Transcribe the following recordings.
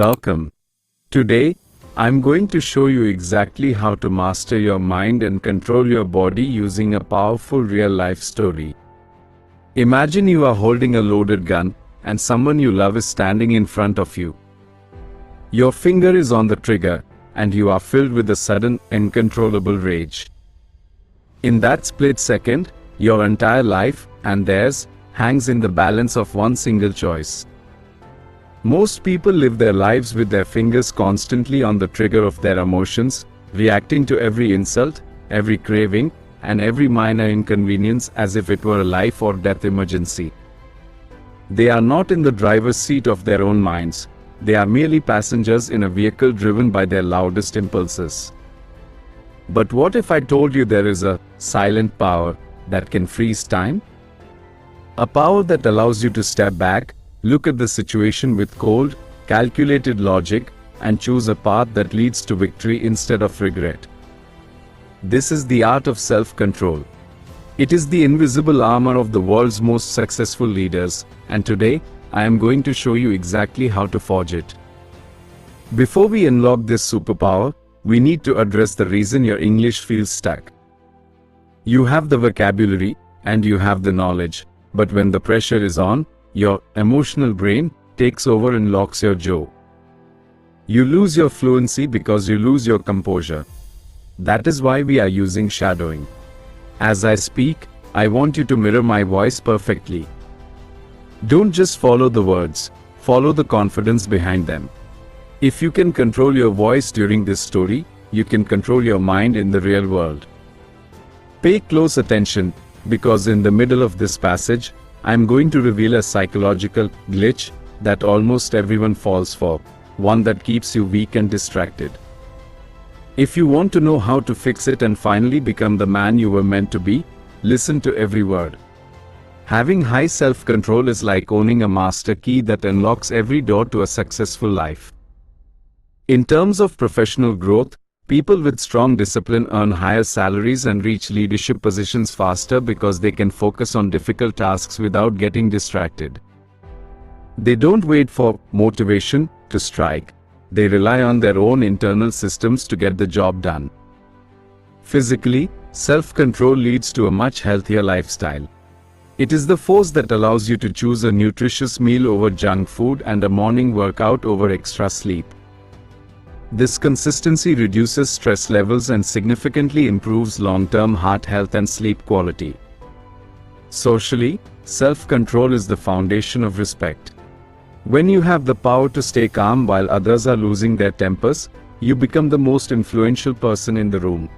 Welcome. Today, I'm going to show you exactly how to master your mind and control your body using a powerful real-life story. Imagine you are holding a loaded gun, and someone you love is standing in front of you. Your finger is on the trigger, and you are filled with a sudden, uncontrollable rage. In that split second, your entire life, and theirs, hangs in the balance of one single choice. Most people live their lives with their fingers constantly on the trigger of their emotions, reacting to every insult, every craving, and every minor inconvenience as if it were a life or death emergency. They are not in the driver's seat of their own minds, they are merely passengers in a vehicle driven by their loudest impulses. But what if I told you there is a silent power that can freeze time? A power that allows you to step back, look at the situation with cold, calculated logic, and choose a path that leads to victory instead of regret. This is the art of self-control. It is the invisible armor of the world's most successful leaders, and today, I am going to show you exactly how to forge it. Before we unlock this superpower, we need to address the reason your English feels stuck. You have the vocabulary, and you have the knowledge, but when the pressure is on, your emotional brain takes over and locks your jaw. You lose your fluency because you lose your composure. That is why we are using shadowing. As I speak, I want you to mirror my voice perfectly. Don't just follow the words, follow the confidence behind them. If you can control your voice during this story, you can control your mind in the real world. Pay close attention, because in the middle of this passage, I am going to reveal a psychological glitch that almost everyone falls for, one that keeps you weak and distracted. If you want to know how to fix it and finally become the man you were meant to be, listen to every word. Having high self-control is like owning a master key that unlocks every door to a successful life. In terms of professional growth, people with strong discipline earn higher salaries and reach leadership positions faster because they can focus on difficult tasks without getting distracted. They don't wait for motivation to strike. They rely on their own internal systems to get the job done. Physically, self-control leads to a much healthier lifestyle. It is the force that allows you to choose a nutritious meal over junk food and a morning workout over extra sleep. This consistency reduces stress levels and significantly improves long-term heart health and sleep quality. Socially, self-control is the foundation of respect. When you have the power to stay calm while others are losing their tempers, you become the most influential person in the room.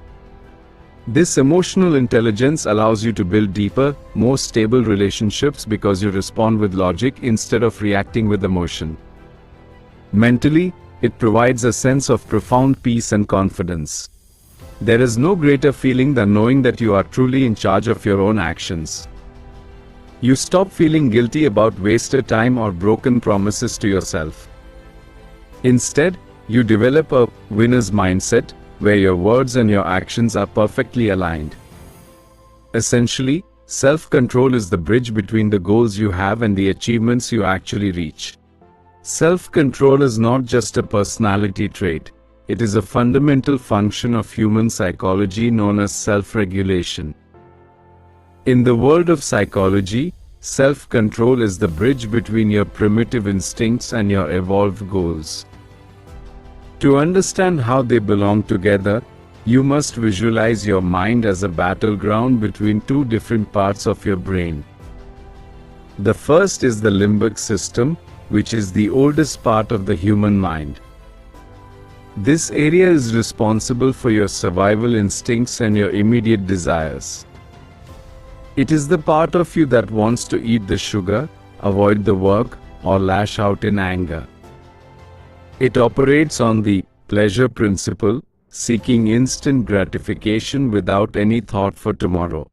This emotional intelligence allows you to build deeper, more stable relationships because you respond with logic instead of reacting with emotion. Mentally, it provides a sense of profound peace and confidence. There is no greater feeling than knowing that you are truly in charge of your own actions. You stop feeling guilty about wasted time or broken promises to yourself. Instead, you develop a winner's mindset, where your words and your actions are perfectly aligned. Essentially, self-control is the bridge between the goals you have and the achievements you actually reach. Self-control is not just a personality trait, it is a fundamental function of human psychology known as self-regulation. In the world of psychology, self-control is the bridge between your primitive instincts and your evolved goals. To understand how they belong together, you must visualize your mind as a battleground between two different parts of your brain. The first is the limbic system, which is the oldest part of the human mind. This area is responsible for your survival instincts and your immediate desires. It is the part of you that wants to eat the sugar, avoid the work, or lash out in anger. It operates on the pleasure principle, seeking instant gratification without any thought for tomorrow.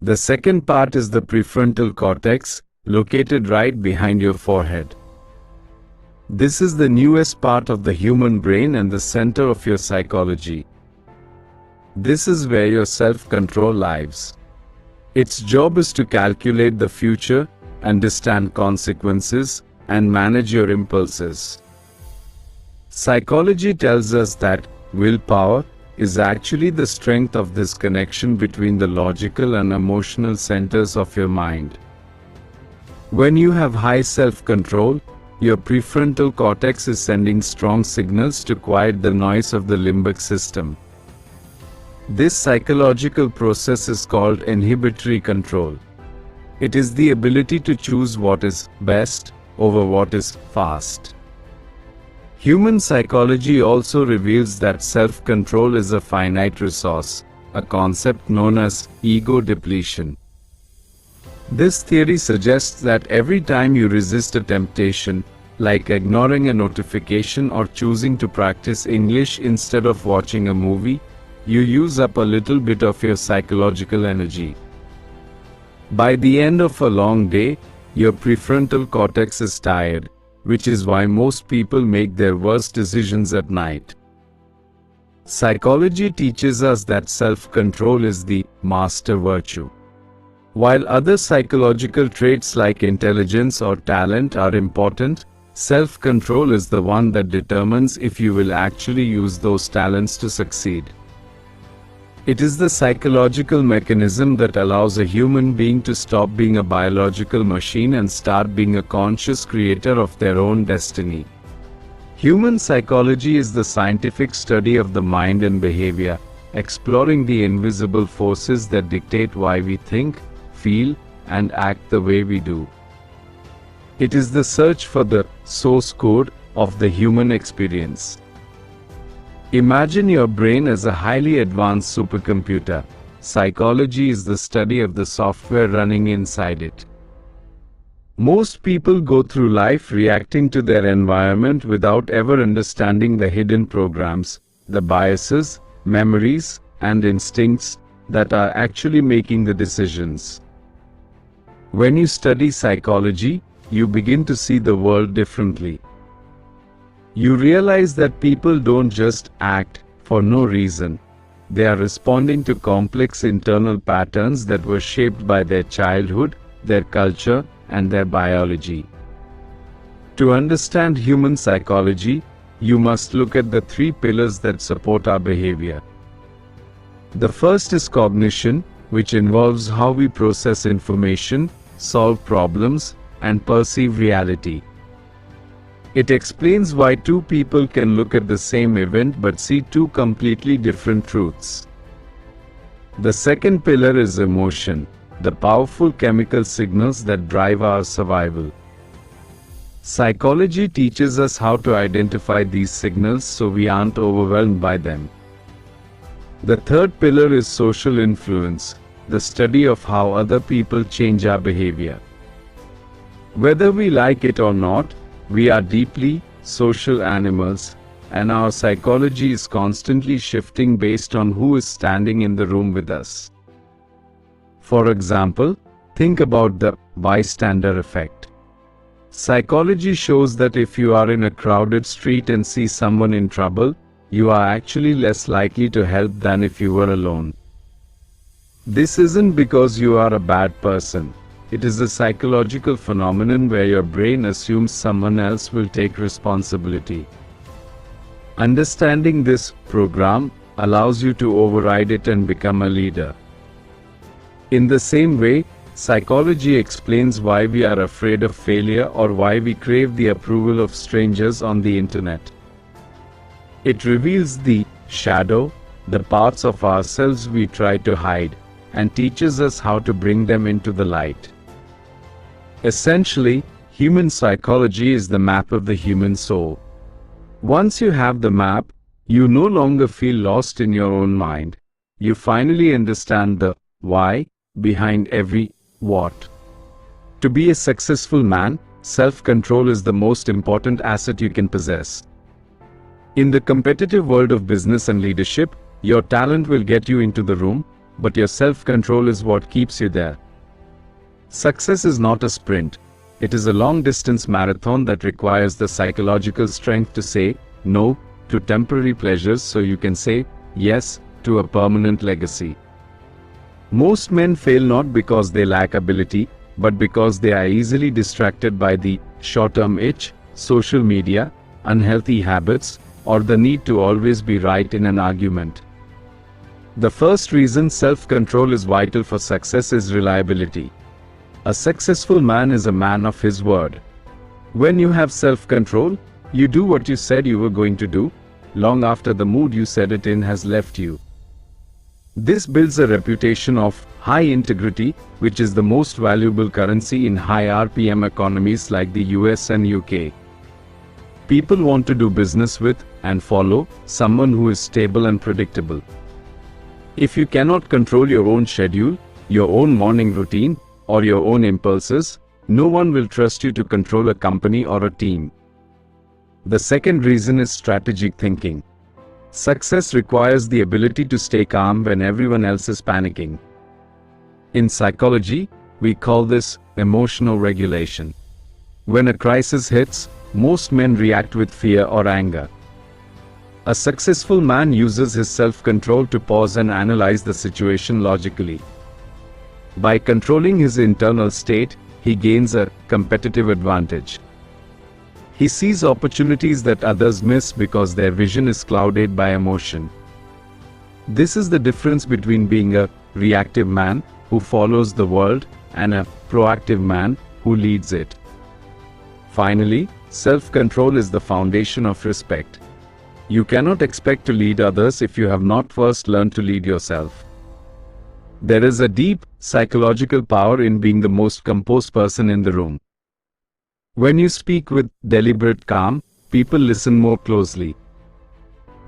The second part is the prefrontal cortex, located right behind your forehead. This is the newest part of the human brain and the center of your psychology. This is where your self-control lives. Its job is to calculate the future, understand consequences, and manage your impulses. Psychology tells us that willpower is actually the strength of this connection between the logical and emotional centers of your mind. When you have high self-control, your prefrontal cortex is sending strong signals to quiet the noise of the limbic system. This psychological process is called inhibitory control. It is the ability to choose what is best over what is fast. Human psychology also reveals that self-control is a finite resource, a concept known as ego depletion. This theory suggests that every time you resist a temptation, like ignoring a notification or choosing to practice English instead of watching a movie, you use up a little bit of your psychological energy. By the end of a long day, your prefrontal cortex is tired, which is why most people make their worst decisions at night. Psychology teaches us that self-control is the master virtue. While other psychological traits like intelligence or talent are important, self-control is the one that determines if you will actually use those talents to succeed. It is the psychological mechanism that allows a human being to stop being a biological machine and start being a conscious creator of their own destiny. Human psychology is the scientific study of the mind and behavior, exploring the invisible forces that dictate why we think, feel, and act the way we do. It is the search for the source code of the human experience. Imagine your brain as a highly advanced supercomputer. Psychology is the study of the software running inside it. Most people go through life reacting to their environment without ever understanding the hidden programs, the biases, memories, and instincts that are actually making the decisions. When you study psychology, you begin to see the world differently. You realize that people don't just act for no reason. They are responding to complex internal patterns that were shaped by their childhood, their culture, and their biology. To understand human psychology, you must look at the three pillars that support our behavior. The first is cognition, which involves how we process information, solve problems, and perceive reality. It explains why two people can look at the same event but see two completely different truths. The second pillar is emotion, the powerful chemical signals that drive our survival. Psychology teaches us how to identify these signals so we aren't overwhelmed by them. The third pillar is social influence, the study of how other people change our behavior. Whether we like it or not, we are deeply social animals, and our psychology is constantly shifting based on who is standing in the room with us. For example, think about the bystander effect. Psychology shows that if you are in a crowded street and see someone in trouble, you are actually less likely to help than if you were alone. This isn't because you are a bad person. It is a psychological phenomenon where your brain assumes someone else will take responsibility. Understanding this program allows you to override it and become a leader. In the same way, psychology explains why we are afraid of failure or why we crave the approval of strangers on the internet. It reveals the shadow, the parts of ourselves we try to hide, and teaches us how to bring them into the light. Essentially, human psychology is the map of the human soul. Once you have the map, you no longer feel lost in your own mind. You finally understand the why behind every what. To be a successful man, self-control is the most important asset you can possess. In the competitive world of business and leadership, your talent will get you into the room, but your self-control is what keeps you there. Success is not a sprint. It is a long-distance marathon that requires the psychological strength to say no to temporary pleasures so you can say yes to a permanent legacy. Most men fail not because they lack ability, but because they are easily distracted by the short-term itch, social media, unhealthy habits, or the need to always be right in an argument. The first reason self-control is vital for success is reliability. A successful man is a man of his word. When you have self-control, you do what you said you were going to do, long after the mood you said it in has left you. This builds a reputation of high integrity, which is the most valuable currency in high RPM economies like the US and UK. People want to do business with and follow someone who is stable and predictable. If you cannot control your own schedule, your own morning routine, or your own impulses, no one will trust you to control a company or a team. The second reason is strategic thinking. Success requires the ability to stay calm when everyone else is panicking. In psychology, we call this emotional regulation. When a crisis hits, most men react with fear or anger. A successful man uses his self-control to pause and analyze the situation logically. By controlling his internal state, he gains a competitive advantage. He sees opportunities that others miss because their vision is clouded by emotion. This is the difference between being a reactive man who follows the world and a proactive man who leads it. Finally, self-control is the foundation of respect. You cannot expect to lead others if you have not first learned to lead yourself. There is a deep psychological power in being the most composed person in the room. When you speak with deliberate calm, people listen more closely.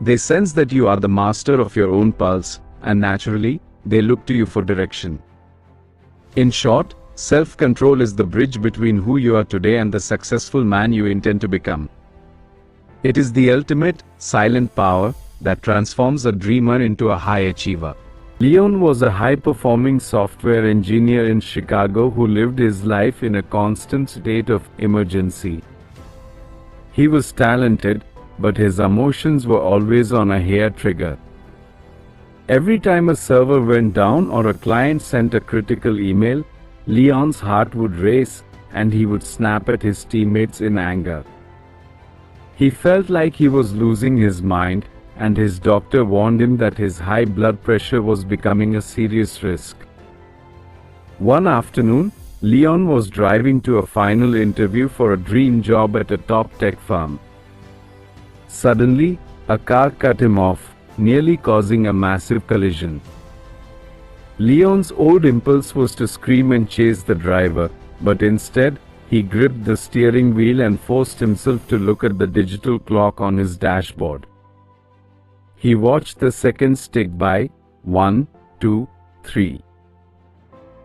They sense that you are the master of your own pulse, and naturally, they look to you for direction. In short, self-control is the bridge between who you are today and the successful man you intend to become. It is the ultimate, silent power that transforms a dreamer into a high achiever. Leon was a high-performing software engineer in Chicago who lived his life in a constant state of emergency. He was talented, but his emotions were always on a hair trigger. Every time a server went down or a client sent a critical email, Leon's heart would race and he would snap at his teammates in anger. He felt like he was losing his mind, and his doctor warned him that his high blood pressure was becoming a serious risk. One afternoon, Leon was driving to a final interview for a dream job at a top tech firm. Suddenly, a car cut him off, nearly causing a massive collision. Leon's old impulse was to scream and chase the driver, but instead, he gripped the steering wheel and forced himself to look at the digital clock on his dashboard. He watched the seconds tick by, 1, 2, 3.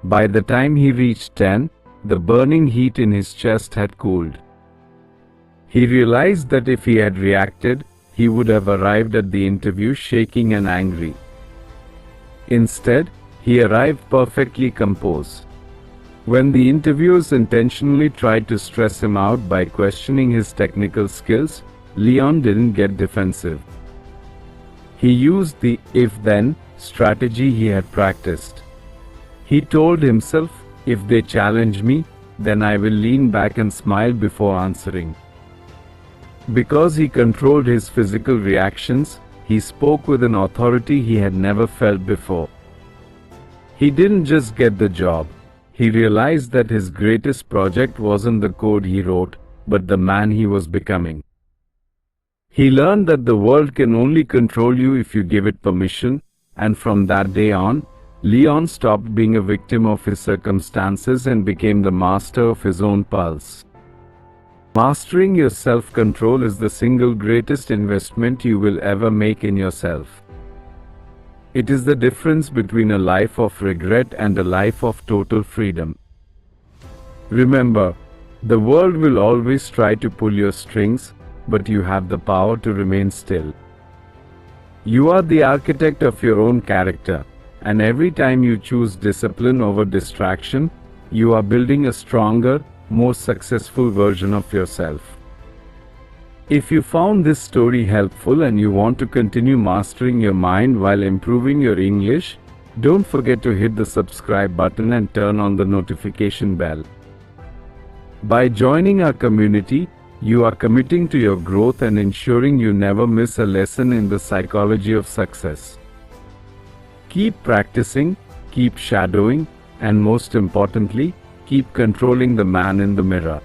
By the time he reached 10, the burning heat in his chest had cooled. He realized that if he had reacted, he would have arrived at the interview shaking and angry. Instead, he arrived perfectly composed. When the interviewers intentionally tried to stress him out by questioning his technical skills, Leon didn't get defensive. He used the if-then strategy he had practiced. He told himself, if they challenge me, then I will lean back and smile before answering. Because he controlled his physical reactions, he spoke with an authority he had never felt before. He didn't just get the job. He realized that his greatest project wasn't the code he wrote, but the man he was becoming. He learned that the world can only control you if you give it permission, and from that day on, Leon stopped being a victim of his circumstances and became the master of his own pulse. Mastering your self-control is the single greatest investment you will ever make in yourself. It is the difference between a life of regret and a life of total freedom. Remember, the world will always try to pull your strings, but you have the power to remain still. You are the architect of your own character, and every time you choose discipline over distraction, you are building a stronger, more successful version of yourself. If you found this story helpful and you want to continue mastering your mind while improving your English, don't forget to hit the subscribe button and turn on the notification bell. By joining our community, You are committing to your growth and ensuring you never miss a lesson in the psychology of success. Keep practicing, keep shadowing, and most importantly, keep controlling the man in the mirror.